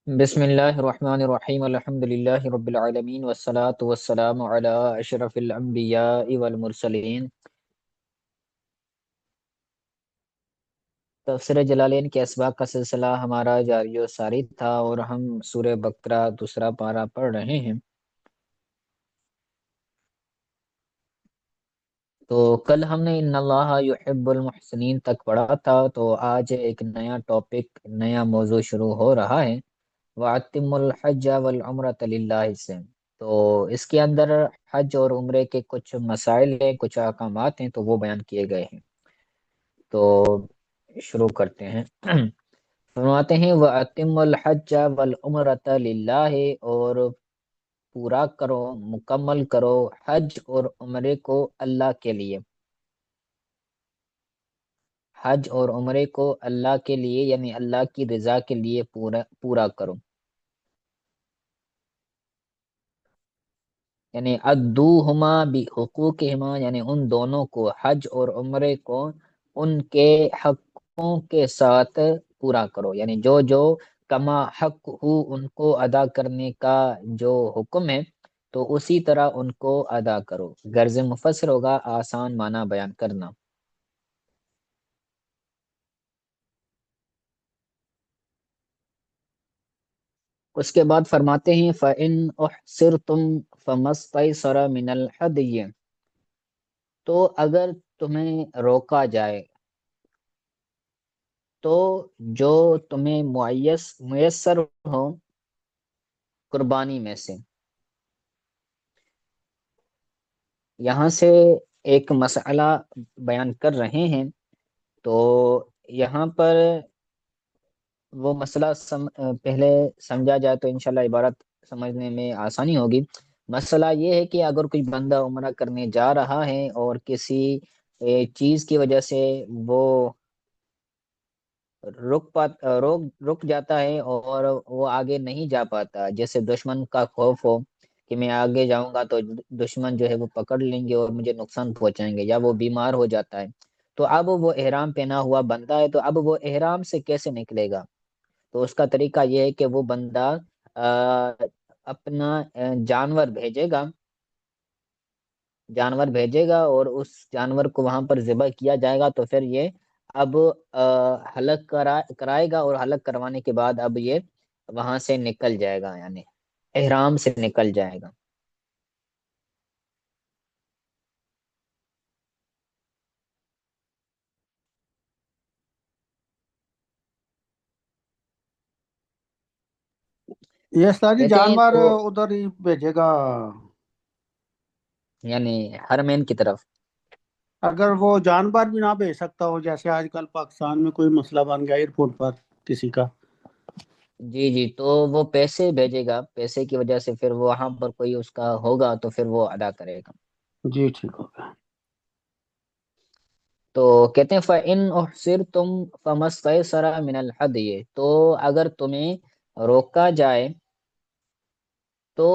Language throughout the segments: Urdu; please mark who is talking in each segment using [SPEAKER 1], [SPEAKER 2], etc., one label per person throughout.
[SPEAKER 1] بسم اللہ الرحمن الرحیم الحمد للہ رب العالمین والصلاة والسلام علی اشرف الانبیاء والمرسلین۔ تفسیر جلالین کے اسباق کا سلسلہ ہمارا جاری و ساری تھا اور ہم سورہ بقرہ دوسرا پارہ پڑھ رہے ہیں۔ تو کل ہم نے ان اللہ یحب المحسنین تک پڑھا تھا، تو آج ایک نیا ٹاپک، نیا موضوع شروع ہو رہا ہے، وَأَتِمُّ الْحَجَّ وَالْعُمْرَةَ لِلَّهِ سے۔ تو اس کے اندر حج اور عمرے کے کچھ مسائل ہیں، کچھ احکامات ہیں، تو وہ بیان کیے گئے ہیں۔ تو شروع کرتے ہیں۔ فرماتے ہیں وَأَتِمُّ الْحَجَّ وَالْعُمْرَةَ لِلَّهِ، اور پورا کرو، مکمل کرو حج اور عمرے کو اللہ کے لیے۔ حج اور عمرے کو اللہ کے لیے یعنی اللہ کی رضا کے لیے پورا کرو، یعنی ادوہما بحقوقہما، یعنی ان دونوں کو، حج اور عمرے کو، ان کے حقوں کے ساتھ پورا کرو، یعنی جو جو کما حق ہو ان کو ادا کرنے کا جو حکم ہے تو اسی طرح ان کو ادا کرو۔ غرض مفسر ہوگا آسان معنی بیان کرنا۔ اس کے بعد فرماتے ہیں فَإِنْ أُحْصِرْتُمْ فَمَا اسْتَيْسَرَ مِنَ الْهَدْيِ، تو اگر تمہیں روکا جائے تو جو تمہیں میسر ہو قربانی میں سے۔ یہاں سے ایک مسئلہ بیان کر رہے ہیں، تو یہاں پر وہ مسئلہ پہلے سمجھا جائے تو انشاءاللہ عبارت سمجھنے میں آسانی ہوگی۔ مسئلہ یہ ہے کہ اگر کوئی بندہ عمرہ کرنے جا رہا ہے اور کسی چیز کی وجہ سے وہ رک جاتا ہے اور وہ آگے نہیں جا پاتا، جیسے دشمن کا خوف ہو کہ میں آگے جاؤں گا تو دشمن جو ہے وہ پکڑ لیں گے اور مجھے نقصان پہنچائیں گے، یا وہ بیمار ہو جاتا ہے، تو اب وہ احرام پہنا ہوا بندہ ہے، تو اب وہ احرام سے کیسے نکلے گا؟ تو اس کا طریقہ یہ ہے کہ وہ بندہ اپنا جانور بھیجے گا اور اس جانور کو وہاں پر ذبح کیا جائے گا، تو پھر یہ اب حلق کرائے گا، اور حلق کروانے کے بعد اب یہ وہاں سے نکل جائے گا، یعنی احرام سے نکل جائے گا۔
[SPEAKER 2] یہ ساری
[SPEAKER 1] کہتے ہیں
[SPEAKER 2] جانور
[SPEAKER 1] تو
[SPEAKER 2] ادھر ہی بھیجے گا؟
[SPEAKER 1] یعنی حرمین کی طرف۔
[SPEAKER 2] اگر وہ جانور بھی نہ بھیج سکتا ہو، جیسے آج کل پاکستان میں کوئی مسئلہ بن گیا ایئرپورٹ پر کسی کا؟
[SPEAKER 1] جی جی، تو وہ پیسے بھیجے گا، پیسے کی وجہ سے پھر وہاں پر کوئی اس کا ہوگا تو پھر وہ ادا کرے گا۔
[SPEAKER 2] جی ٹھیک ہو گیا۔
[SPEAKER 1] تو کہتے ہیں فَإِنْ أُحْصِرْتُمْ فَمَا اسْتَيْسَرَ مِنَ الْهَدْيِ، تو اگر تمہیں روکا جائے تو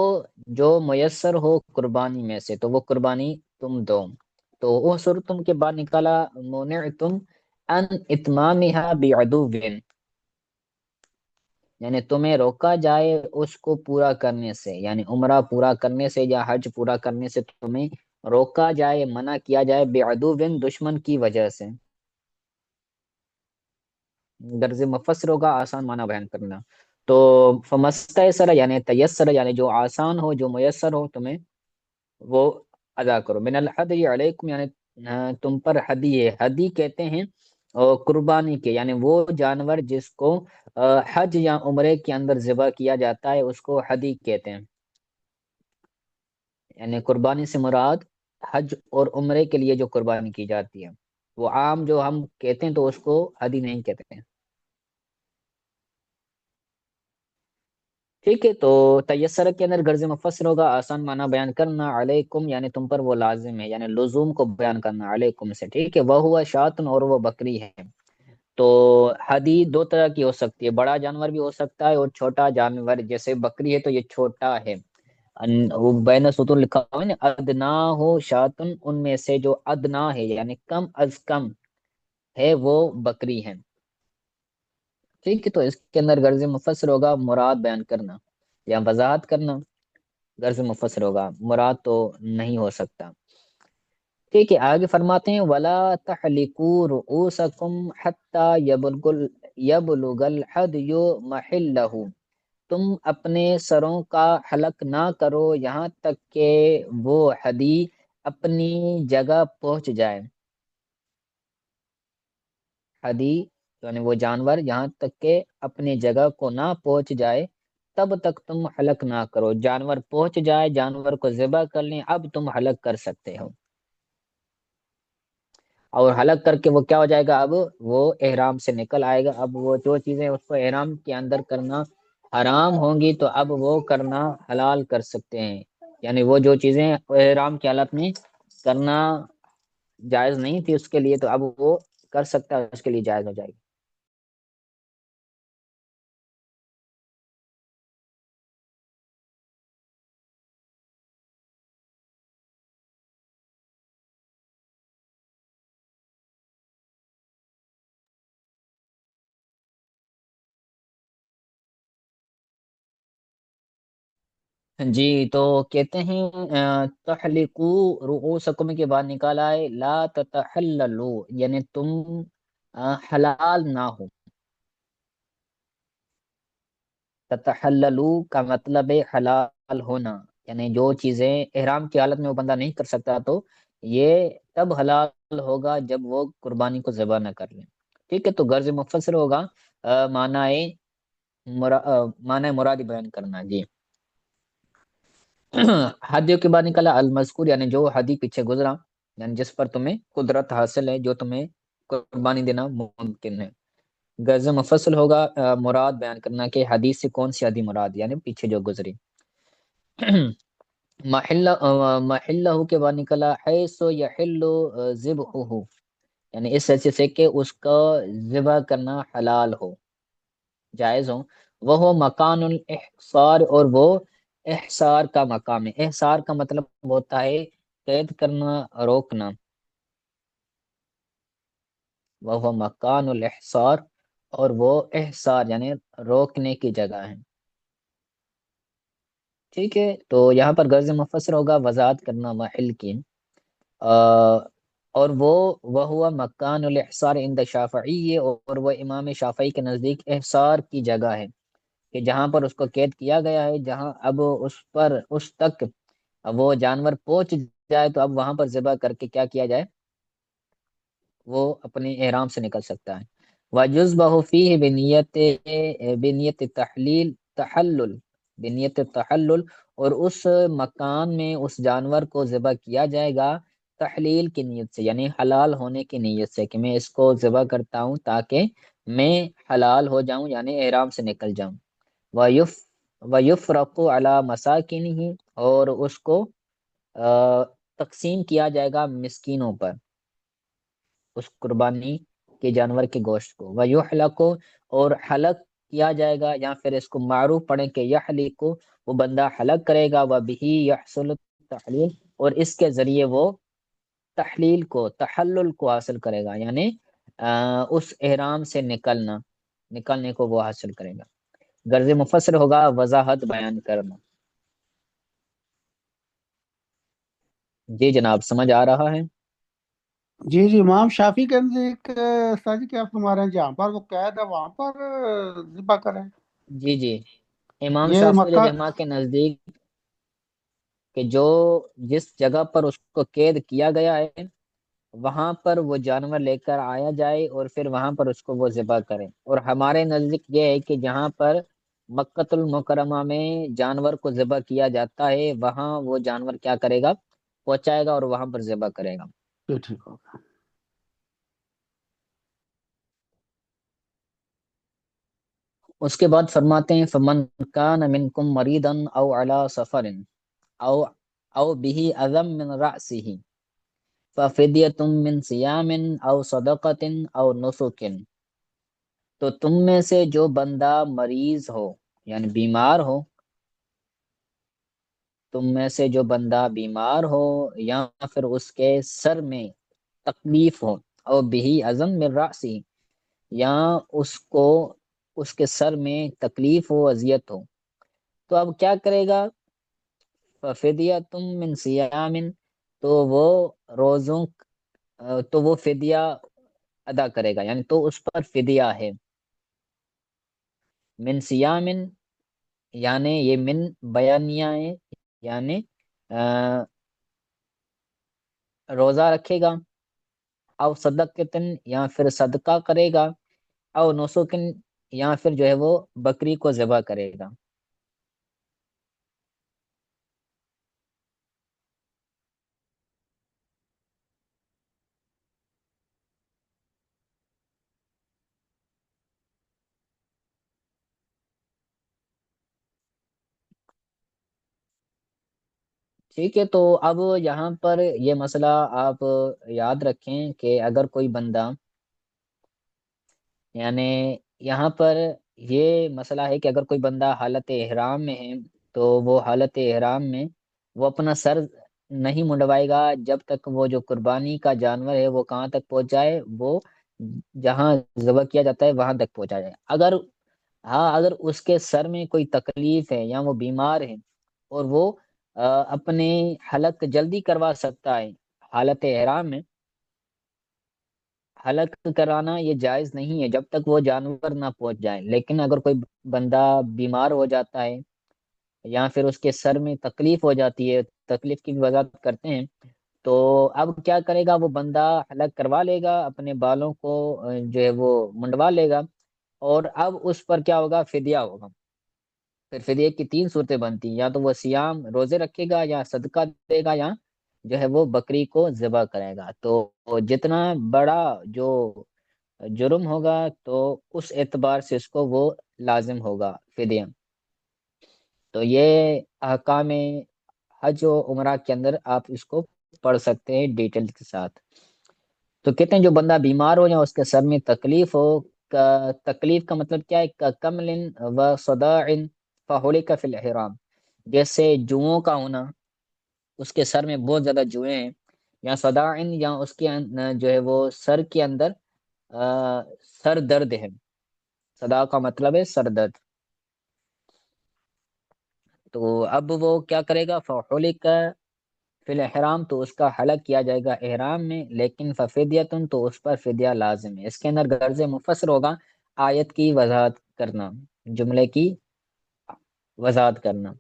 [SPEAKER 1] جو میسر ہو قربانی میں سے، تو وہ قربانی تم دو۔ تو احصرتم کے بعد نکالا منعتم ان اتمامها بعدو، یعنی تمہیں روکا جائے اس کو پورا کرنے سے، یعنی عمرہ پورا کرنے سے یا حج پورا کرنے سے تمہیں روکا جائے، منع کیا جائے، بعدو، دشمن کی وجہ سے۔ غرض مفسر ہوگا آسان معنی بیان کرنا۔ تو فمستیسر یعنی تیسر، یعنی جو آسان ہو، جو میسر ہو تمہیں، وہ ادا کرو۔ من الحدی علیکم، یعنی تم پر حدی ہے، حدی کہتے ہیں قربانی کے، یعنی وہ جانور جس کو حج یا عمرے کے اندر ذبح کیا جاتا ہے اس کو حدی کہتے ہیں، یعنی قربانی سے مراد حج اور عمرے کے لیے جو قربانی کی جاتی ہے، وہ عام جو ہم کہتے ہیں تو اس کو حدی نہیں کہتے ہیں۔ ٹھیک ہے، تو تیسر کے اندر غرض مفسر ہوگا آسان معنی بیان کرنا، علیکم یعنی تم پر وہ لازم ہے، یعنی لزوم کو بیان کرنا علیکم سے، ٹھیک ہے۔ وہ ہوا شاتن، اور وہ بکری ہے۔ تو ہدی دو طرح کی ہو سکتی ہے، بڑا جانور بھی ہو سکتا ہے اور چھوٹا جانور، جیسے بکری ہے تو یہ چھوٹا ہے، وہ بین سطور لکھا ہوا ہے نا، ادنا ہو شاتن، ان میں سے جو ادنا ہے یعنی کم از کم ہے وہ بکری ہے۔ ٹھیک ہے، تو اس کے اندر غرض مفسر ہوگا مراد بیان کرنا یا وضاحت کرنا، غرض مفسر ہوگا، مراد تو نہیں ہو سکتا۔ ٹھیک ہے، آگے فرماتے ہیں ولا تحلقوا رؤوسکم حتی یبلغ الحدی محلہ، تم اپنے سروں کا حلق نہ کرو یہاں تک کہ وہ ہدی اپنی جگہ پہنچ جائے۔ ہدی یعنی وہ جانور یہاں تک کہ اپنی جگہ کو نہ پہنچ جائے تب تک تم حلق نہ کرو، جانور پہنچ جائے، جانور کو ذبح کر لیں، اب تم حلق کر سکتے ہو۔ اور حلق کر کے وہ کیا ہو جائے گا، اب وہ احرام سے نکل آئے گا، اب وہ جو چیزیں اس کو احرام کے اندر کرنا حرام ہوں گی تو اب وہ کرنا حلال کر سکتے ہیں، یعنی وہ جو چیزیں احرام کی حالت میں کرنا جائز نہیں تھی اس کے لیے، تو اب وہ کر سکتا ہے، اس کے لیے جائز ہو جائے گی۔ جی، تو کہتے ہیں تحلقو رؤوسکم کے بعد نکالا ہے لا تتحللو، یعنی تم حلال نہ ہو۔ تتحللو کا مطلب ہے حلال ہونا، یعنی جو چیزیں احرام کی حالت میں وہ بندہ نہیں کر سکتا تو یہ تب حلال ہوگا جب وہ قربانی کو ذبح نہ کر لیں۔ ٹھیک ہے، تو غرض مفسر ہوگا معنی معنی مرادی بیان کرنا۔ جی حدیوں کے بعد نکلا المذکور، یعنی جو حدی پیچھے گزرا، یعنی جس پر تمہیں قدرت حاصل ہے، جو تمہیں قربانی دینا ممکن ہے۔ غرض مفصل ہوگا مراد بیان کرنا کہ حدیث سے کون سی حدیث مراد، یعنی پیچھے جو گزری۔ محلہ کے بعد نکلا حیث یحل ذبحہ، یعنی اس حیثیت سے کہ اس کا ذبح کرنا حلال ہو، جائز ہو۔ وہ مکان الاحصار، اور وہ احصار کا مقام ہے۔ احصار کا مطلب ہوتا ہے قید کرنا، روکنا۔ وہ مکان الاحصار، اور وہ احصار یعنی روکنے کی جگہ ہے۔ ٹھیک ہے، تو یہاں پر غرض مفسر ہوگا وضاحت کرنا محل کی، اور وہ ہوا مکان الاحصار عند شافعی، اور وہ امام شافعی کے نزدیک احصار کی جگہ ہے کہ جہاں پر اس کو قید کیا گیا ہے، جہاں اب اس تک وہ جانور پہنچ جائے تو اب وہاں پر ذبح کر کے کیا کیا جائے، وہ اپنے احرام سے نکل سکتا ہے۔ وَجُزْبَهُ فِيهِ بنیت تحلل، بنیت تحلل، اور اس مکان میں اس جانور کو ذبح کیا جائے گا تحلیل کی نیت سے، یعنی حلال ہونے کی نیت سے، کہ میں اس کو ذبح کرتا ہوں تاکہ میں حلال ہو جاؤں، یعنی احرام سے نکل جاؤں۔ وَيُفْرَقُ عَلَى مَسَاكِنِهِ، اور اس کو تقسیم کیا جائے گا مسکینوں پر، اس قربانی کے جانور کے گوشت کو۔ وَيُحْلَقُ، اور حلق کیا جائے گا، یا پھر اس کو معروف پڑھیں کہ یحلق، وہ بندہ حلق کرے گا، وَبِهِ يَحْصُلُ التَّحْلِيلُ، اور اس کے ذریعے وہ تحلیل کو، تحلل کو حاصل کرے گا، یعنی اس احرام سے نکلنے کو وہ حاصل کرے گا۔ غرض مفسر ہوگا وضاحت بیان کرنا۔ جی جناب، سمجھ آ رہا ہے؟
[SPEAKER 2] جی جی، امام شافی کے نزدیک استاد جی کیا فرما رہے ہیں، جہاں پر وہ قید ہے وہاں پر ذبح کریں؟
[SPEAKER 1] جی جی، امام
[SPEAKER 2] یہ
[SPEAKER 1] شافعی
[SPEAKER 2] مکہ،
[SPEAKER 1] رحمہ کے نزدیک کہ جس جگہ پر اس کو قید کیا گیا ہے وہاں پر وہ جانور لے کر آیا جائے، اور پھر وہاں پر اس کو وہ ذبح کرے۔ اور ہمارے نزدیک یہ ہے کہ جہاں پر مکۃ المکرمہ میں جانور کو ذبح کیا جاتا ہے وہاں وہ جانور کیا کرے گا، پہنچائے گا اور وہاں پر ذبح کرے گا۔
[SPEAKER 2] یہ ٹھیک ہوگا۔
[SPEAKER 1] اس کے بعد فرماتے ہیں فمن کان منکم مریضا او علی سفر او او به اذى من رأسه ففدیۃ من صیام او صدقۃ او نسک، تو تم میں سے جو بندہ مریض ہو یعنی بیمار ہو، تم میں سے جو بندہ بیمار ہو یا پھر اس کے سر میں تکلیف ہو، او بہی عزم من رأسی، یا اس کو اس کے سر میں تکلیف ہو، اذیت ہو، تو اب کیا کرے گا؟ فدیہ تم من سیام، تو وہ روزوں تو وہ فدیہ ادا کرے گا، یعنی تو اس پر فدیہ ہے۔ من سیام، یعنی یہ من بیانیہ ہے، یعنی روزہ رکھے گا، او صدقتن یا پھر صدقہ کرے گا، او نسکن یا پھر جو ہے وہ بکری کو ذبح کرے گا۔ ٹھیک ہے، تو اب یہاں پر یہ مسئلہ آپ یاد رکھیں کہ اگر کوئی بندہ، یعنی یہاں پر یہ مسئلہ ہے کہ اگر کوئی بندہ حالت احرام میں ہے، تو وہ حالت احرام میں وہ اپنا سر نہیں منڈوائے گا جب تک وہ جو قربانی کا جانور ہے وہ کہاں تک پہنچ جائے، وہ جہاں ذبح کیا جاتا ہے وہاں تک پہنچا جائے۔ اگر اگر اس کے سر میں کوئی تکلیف ہے یا وہ بیمار ہے اور وہ اپنے حلق جلدی کروا سکتا ہے حالت احرام میں، حلق کرانا یہ جائز نہیں ہے جب تک وہ جانور نہ پہنچ جائے۔ لیکن اگر کوئی بندہ بیمار ہو جاتا ہے یا پھر اس کے سر میں تکلیف ہو جاتی ہے، تکلیف کی بھی وضاحت کرتے ہیں، تو اب کیا کرے گا؟ وہ بندہ حلق کروا لے گا، اپنے بالوں کو جو ہے وہ منڈوا لے گا، اور اب اس پر کیا ہوگا؟ فدیہ ہوگا۔ پھر فدیے کی تین صورتیں بنتی ہیں، یا تو وہ سیام روزے رکھے گا، یا صدقہ دے گا، یا جو ہے وہ بکری کو ذبح کرے گا۔ تو جتنا بڑا جو جرم ہوگا تو اس اعتبار سے اس کو وہ لازم ہوگا فدیہ۔ تو یہ احکام حج و عمرہ کے اندر آپ اس کو پڑھ سکتے ہیں ڈیٹیل کے ساتھ۔ تو کہتے ہیں جو بندہ بیمار ہو یا اس کے سر میں تکلیف ہو، تکلیف کا مطلب کیا ہے؟ کمل و صداع فحلق فی الاحرام، جیسے جوؤں کا ہونا، اس کے سر میں بہت زیادہ جوئیں ہیں، یا صداع، یا اس کے جو ہے وہ سر کے اندر سر درد ہے۔ صداع کا مطلب ہے سر درد۔ تو اب وہ کیا کرے گا؟ فحلق فی الاحرام، تو اس کا حلق کیا جائے گا احرام میں، لیکن ففدیتن، تو اس پر فدیہ لازم ہے۔ اس کے اندر غرض مفسر ہوگا آیت کی وضاحت کرنا، جملے کی وضاحت کرنا۔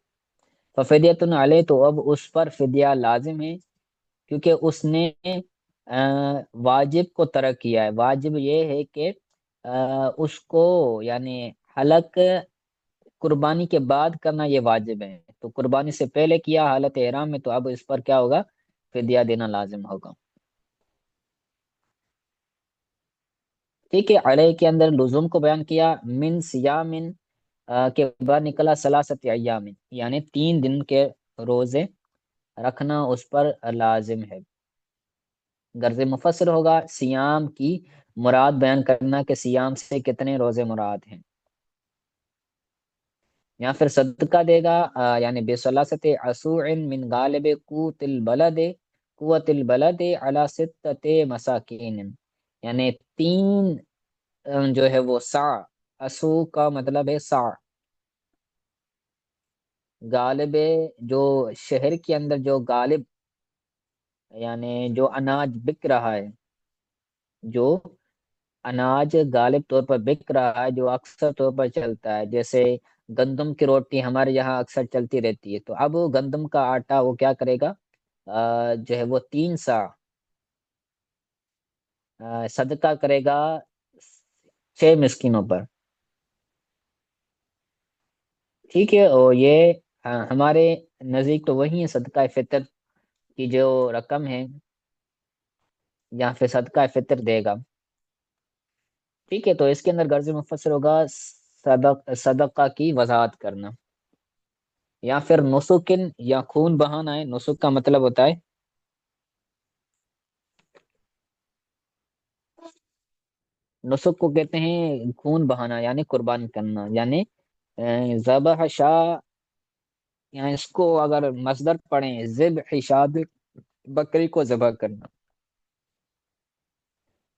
[SPEAKER 1] ففدیتن علیہ، تو اب اس پر فدیہ لازم ہے، کیونکہ اس نے واجب کو ترک کیا ہے۔ واجب یہ ہے کہ اس کو، یعنی حلق قربانی کے بعد کرنا یہ واجب ہے، تو قربانی سے پہلے کیا حالت احرام میں، تو اب اس پر کیا ہوگا؟ فدیہ دینا لازم ہوگا۔ ٹھیک ہے، علیہ کے اندر لزوم کو بیان کیا، من سیامن کے بعد نکلا ثلاثت ایام، یعنی 3 دن کے روزے رکھنا اس پر لازم ہے۔ غرض مفسر ہوگا سیام کی مراد بیان کرنا کہ سیام سے کتنے روزے مراد ہیں، یا پھر صدقہ دے گا، یعنی بثلاثت عصوع من غالب قوت البلد علی ستۃ مساکین، یعنی 3 جو ہے وہ سا، اسو کا مطلب ہے سا، غالب جو شہر کے اندر جو غالب، یعنی جو اناج بک رہا ہے، جو اناج غالب طور پر بک رہا ہے، جو اکثر طور پر چلتا ہے، جیسے گندم کی روٹی ہمارے یہاں اکثر چلتی رہتی ہے، تو اب وہ گندم کا آٹا وہ کیا کرے گا؟ جو ہے وہ 3 سا صدقہ کرے گا 6 مسکینوں پر۔ ٹھیک ہے، اور یہ ہمارے نزدیک تو وہی ہے صدقہ فطر کی جو رقم ہے، یا پھر صدقہ فطر دے گا۔ ٹھیک ہے، تو اس کے اندر غرض مفسر ہوگا صدقہ کی وضاحت کرنا، یا پھر نسکن، یا خون بہانا ہے۔ نسک کا مطلب ہوتا ہے، نسک کو کہتے ہیں خون بہانا، یعنی قربان کرنا، یعنی ذبح شاہ، یعنی اس کو اگر مصدر پڑھیں ذبح شاد، بکری کو ذبح کرنا۔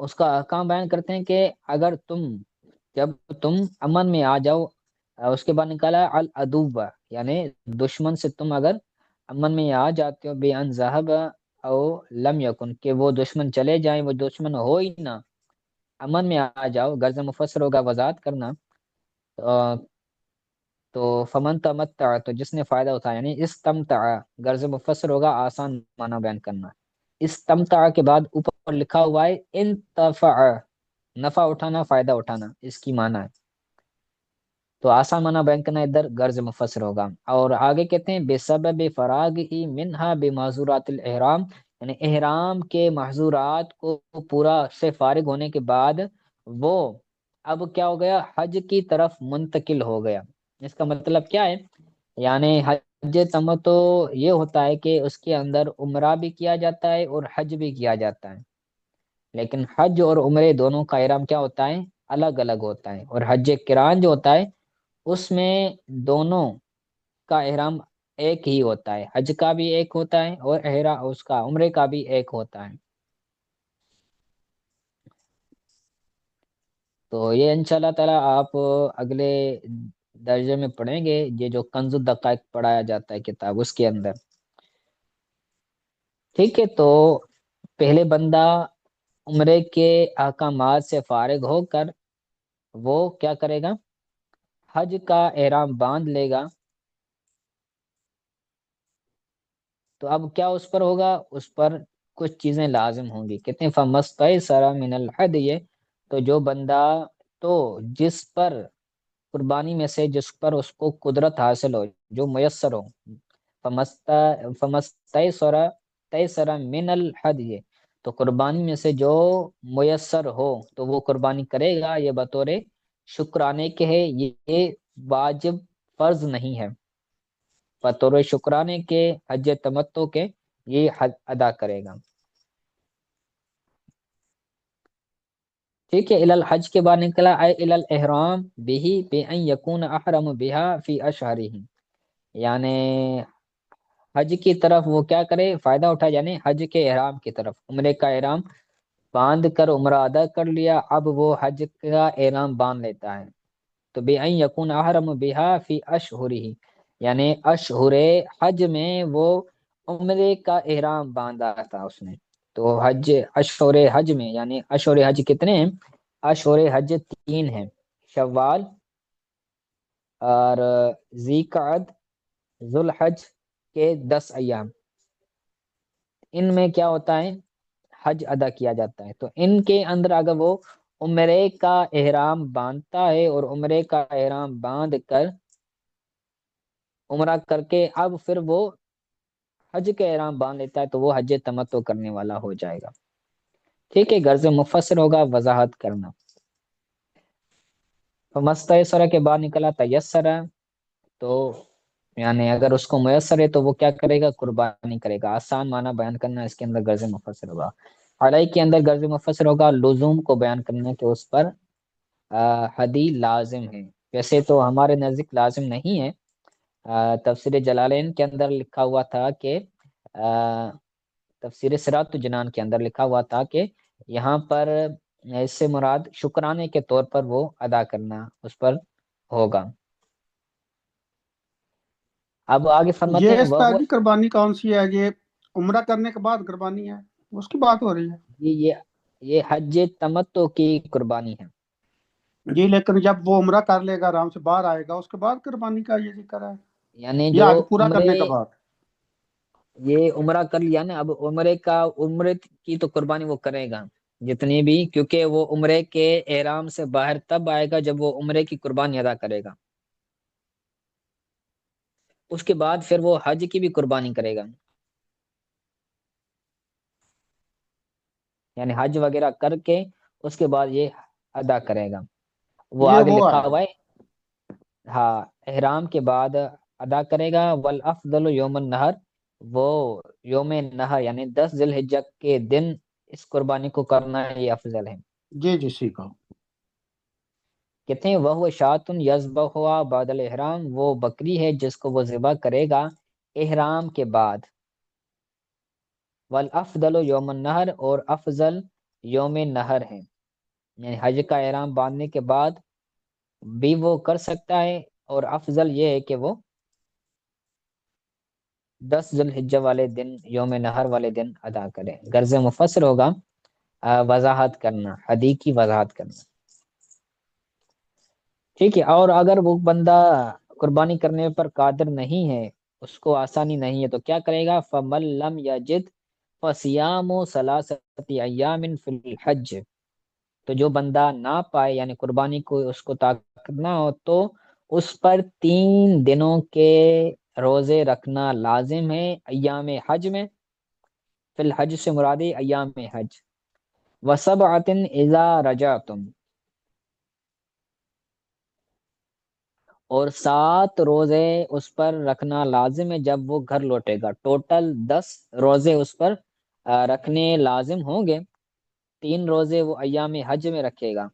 [SPEAKER 1] اس کا احکام بیان کرتے ہیں کہ اگر جب تم امن میں آ جاؤ، اس کے بعد نکالا العدو، یعنی دشمن سے تم اگر امن میں آ جاتے ہو، بے ان ذهب او لم یکن، کہ وہ دشمن چلے جائیں، وہ دشمن ہو ہی نہ، امن میں آ جاؤ، غرض مفسر ہوگا وضاحت کرنا، تو فمن تمتع، تو جس نے فائدہ اٹھایا، یعنی استمتع، غرض مفسر ہوگا آسان معنی بیان کرنا، استمتع کے بعد اوپر لکھا ہوا ہے انتفع، نفع اٹھانا، فائدہ اٹھانا، اس کی معنی ہے، تو آسان معنی بیان کرنا ادھر غرض مفسر ہوگا۔ اور آگے کہتے ہیں بسبب فراغی منہا بمحظورات الاحرام، یعنی احرام کے محظورات کو پورا سے فارغ ہونے کے بعد وہ اب کیا ہو گیا، حج کی طرف منتقل ہو گیا۔ اس کا مطلب کیا ہے، یعنی حج تمتع یہ ہوتا ہے کہ اس کے اندر عمرہ بھی کیا جاتا ہے اور حج بھی کیا جاتا ہے، لیکن حج اور عمرے دونوں کا احرام کیا ہوتا ہے، الگ الگ ہوتا ہے، اور حج کران جو ہوتا ہے اس میں دونوں کا احرام ایک ہی ہوتا ہے، حج کا بھی ایک ہوتا ہے اور احرام اس کا عمرے کا بھی ایک ہوتا ہے۔ تو یہ انشاءاللہ تعالی آپ اگلے درجے میں پڑھیں گے، یہ جو کنز الدقائق پڑھایا جاتا ہے کتاب، اس کے اندر، ٹھیک ہے۔ تو پہلے بندہ عمرے کے احکامات سے فارغ ہو کر وہ کیا کرے گا، حج کا احرام باندھ لے گا، تو اب کیا اس پر ہوگا، اس پر کچھ چیزیں لازم ہوں گی، کتنے فمستیسر من الہدی، تو جو بندہ، تو جس پر قربانی میں سے جس پر اس کو قدرت حاصل ہو، جو میسر ہو، فمستیسر تیسر من الہدی، تو قربانی میں سے جو میسر ہو تو وہ قربانی کرے گا، یہ بطور شکرانے کے ہے، یہ واجب فرض نہیں ہے، بطور شکرانے کے حج تمتع کے یہ حج ادا کرے گا، ٹھیک ہے۔ الحج کے بعد نکلا اے الاحرام بہی بان یکون احرم بها فی اشہرہ، یعنی حج کی طرف وہ کیا کرے، فائدہ اٹھائے، یعنی حج کے احرام کی طرف، عمرے کا احرام باندھ کر عمرہ ادا کر لیا، اب وہ حج کا احرام باندھ لیتا ہے، تو بے ان یکون احرم بها فی اشہرہ، یعنی اشہر حج میں وہ عمرے کا احرام باندھا تھا اس نے، تو حج اشہر حج میں، یعنی اشہر حج کتنے ہیں، اشہر حج 3 ہیں، شوال اور ذی قعد، ذوالحج کے 10 ایام، ان میں کیا ہوتا ہے، حج ادا کیا جاتا ہے، تو ان کے اندر اگر وہ عمرے کا احرام باندھتا ہے اور عمرے کا احرام باندھ کر عمرہ کر کے اب پھر وہ حج کے احرام باندھ لیتا ہے، تو وہ حج تمتع کرنے والا ہو جائے گا، ٹھیک ہے۔ غرض مفسر ہوگا وضاحت کرنا، تو مستیسرہ کے بعد نکلا تیسرہ، تو یعنی اگر اس کو میسر ہے تو وہ کیا کرے گا، قربانی کرے گا، آسان معنی بیان کرنا اس کے اندر غرض مفسر ہوگا۔ علیہ کے اندر غرض مفسر ہوگا لزوم کو بیان کرنا، کہ اس پر حدی لازم ہے، ویسے تو ہمارے نزدیک لازم نہیں ہے، تفسیر جلالین کے اندر لکھا ہوا تھا کہ تفسیر صراط الجنان کے اندر لکھا ہوا تھا کہ یہاں پر اس سے مراد شکرانے کے طور پر وہ ادا کرنا اس پر ہوگا۔ اب آگے فرماتے
[SPEAKER 2] یہ
[SPEAKER 1] ہیں وہ
[SPEAKER 2] استاد کی قربانی کون سی ہے، یہ عمرہ کرنے کے بعد قربانی ہے، اس کی بات ہو رہی ہے؟
[SPEAKER 1] یہ حج تمتع کی قربانی ہے،
[SPEAKER 2] جی، لیکن جب وہ عمرہ کر لے گا، آرام سے باہر آئے گا، اس کے بعد قربانی کا یہ ذکر ہے،
[SPEAKER 1] یعنی
[SPEAKER 2] یہ
[SPEAKER 1] جو
[SPEAKER 2] حج پورا
[SPEAKER 1] عمرے،
[SPEAKER 2] کرنے کے بعد؟
[SPEAKER 1] یہ عمرہ کر لیا نا، اب عمرے کی تو قربانی وہ کرے گا جتنی بھی، کیونکہ وہ عمرے کے احرام سے باہر تب آئے گا جب وہ عمرے کی قربانی ادا کرے گا، اس کے بعد پھر وہ حج کی بھی قربانی کرے گا، یعنی حج وغیرہ کر کے اس کے بعد یہ ادا کرے گا، وہ
[SPEAKER 2] یہ
[SPEAKER 1] آگے
[SPEAKER 2] وہ
[SPEAKER 1] لکھا
[SPEAKER 2] ہے۔
[SPEAKER 1] ہوا ہے، ہاں، احرام کے بعد ادا کرے گا، والافضل یوم النہر، وہ یوم نہر یعنی 10 ذی الحجہ کے دن اس قربانی کو کرنا یہ افضل ہے،
[SPEAKER 2] جی جی، سیکھا۔
[SPEAKER 1] کہتے ہیں وہ شاتن یذبحها بعد الاحرام، وہ بکری ہے جس کو وہ ذبح کرے گا احرام کے بعد، والافضل یوم النہر، اور افضل یوم نہر ہے، یعنی حج کا احرام باندھنے کے بعد بھی وہ کر سکتا ہے، اور افضل یہ ہے کہ وہ 10 ذوالحجہ والے دن، یوم نہر والے دن ادا کرے۔ غرض مفسر ہوگا وضاحت کرنا، حدیث کی وضاحت کرنا، ٹھیک ہے۔ اور اگر وہ بندہ قربانی کرنے پر قادر نہیں ہے، اس کو آسانی نہیں ہے، تو کیا کرے گا؟ فَمَن لَّمْ يَجِدْ فَصِيَامُ ثَلَاثَةِ أَيَّامٍ فِي الْحَجِّ، تو جو بندہ نہ پائے، یعنی قربانی کو اس کو طاقت نہ ہو، تو اس پر 3 دنوں کے روزے رکھنا لازم ہے ایام حج میں۔ فی الحج سے مرادی ایام حج۔ وَسَبْعَةٍ إِذَا رَجَعْتُمْ، اور 7 روزے اس پر رکھنا لازم ہے جب وہ گھر لوٹے گا۔ ٹوٹل 10 روزے اس پر رکھنے لازم ہوں گے۔ 3 روزے وہ ایام حج میں رکھے گا،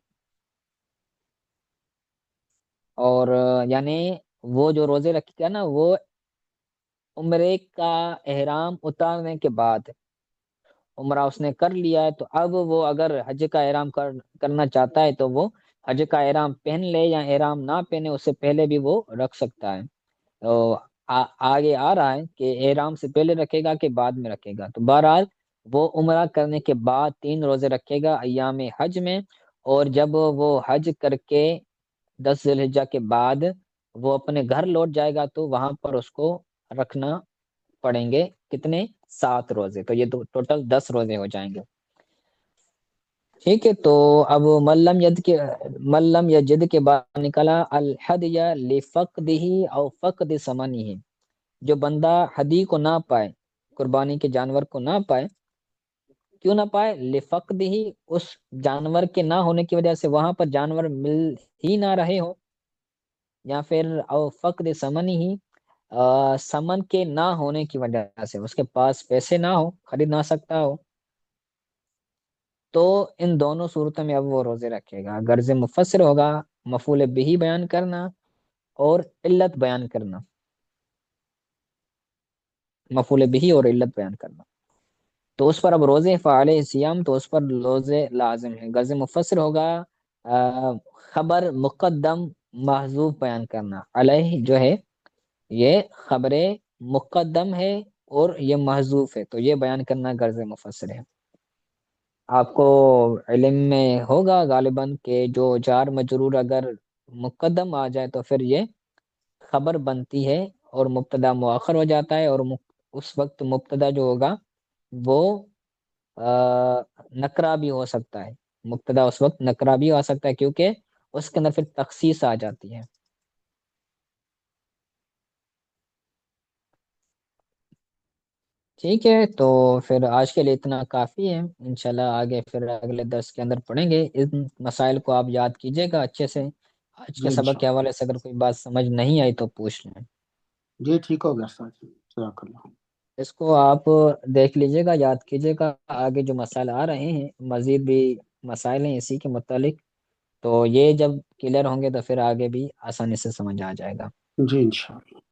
[SPEAKER 1] اور یعنی وہ جو روزے رکھے گا نا، وہ عمرے کا احرام اتارنے کے بعد، عمرہ اس نے کر لیا ہے، تو اب وہ اگر حج کا احرام کرنا چاہتا ہے تو وہ حج کا احرام پہن لے یا احرام نہ پہنے، اس سے پہلے بھی وہ رکھ سکتا ہے۔ تو آگے آ رہا ہے کہ احرام سے پہلے رکھے گا کہ بعد میں رکھے گا، تو بہرحال وہ عمرہ کرنے کے بعد 3 روزے رکھے گا ایام حج میں، اور جب وہ حج کر کے 10 ذوالحجہ کے بعد وہ اپنے گھر لوٹ جائے گا، تو وہاں پر اس کو رکھنا پڑیں گے کتنے؟ 7 روزے، تو یہ ٹوٹل 10 روزے ہو جائیں گے، ٹھیک ہے۔ تو اب ملم یجد کے بعد نکلا الحدیہ لفقدہ او فقد ثمنہ، جو بندہ ہدی کو نہ پائے، قربانی کے جانور کو نہ پائے، کیوں نہ پائے؟ لفقدہ، اس جانور کے نہ ہونے کی وجہ سے وہاں پر جانور مل ہی نہ رہے ہو، یا پھر او فقد ثمنہ، سمن کے نہ ہونے کی وجہ سے اس کے پاس پیسے نہ ہو، خرید نہ سکتا ہو، تو ان دونوں صورتوں میں اب وہ روزے رکھے گا۔ غرض مفسر ہوگا مفعول بہ بیان کرنا اور علت بیان کرنا، مفعول بہ اور علت بیان کرنا، تو اس پر اب روزے فعلیہ صیام، تو اس پر روزے لازم ہے۔ غرض مفسر ہوگا خبر مقدم محذوف بیان کرنا، علیہ جو ہے یہ خبر مقدم ہے اور یہ محذوف ہے، تو یہ بیان کرنا غرض مفسر ہے۔ آپ کو علم میں ہوگا غالباً کہ جو جار مجرور اگر مقدم آ جائے تو پھر یہ خبر بنتی ہے اور مبتدا مؤخر ہو جاتا ہے، اور اس وقت مبتدا جو ہوگا وہ نکرہ بھی ہو سکتا ہے، مبتدا اس وقت نکرہ بھی آ سکتا ہے، کیونکہ اس کے اندر پھر تخصیص آ جاتی ہے، ٹھیک ہے۔ تو پھر آج کے لیے اتنا کافی ہے، انشاءاللہ آگے پھر اگلے درس کے اندر پڑھیں گے۔ ان مسائل کو آپ یاد کیجیے گا اچھے سے، آج کے
[SPEAKER 2] جی
[SPEAKER 1] سبق کے
[SPEAKER 2] انشاءاللہ،
[SPEAKER 1] حوالے سے اگر کوئی بات سمجھ نہیں آئی تو پوچھ لیں،
[SPEAKER 2] جی ٹھیک ہو گیا سر، جزاک اللہ۔
[SPEAKER 1] اس کو آپ دیکھ لیجیے گا، یاد کیجیے گا، آگے جو مسائل آ رہے ہیں مزید بھی مسائل ہیں اسی کے متعلق، تو یہ جب کلیئر ہوں گے تو پھر آگے بھی آسانی سے سمجھ آ جائے گا۔
[SPEAKER 2] جی انشاءاللہ۔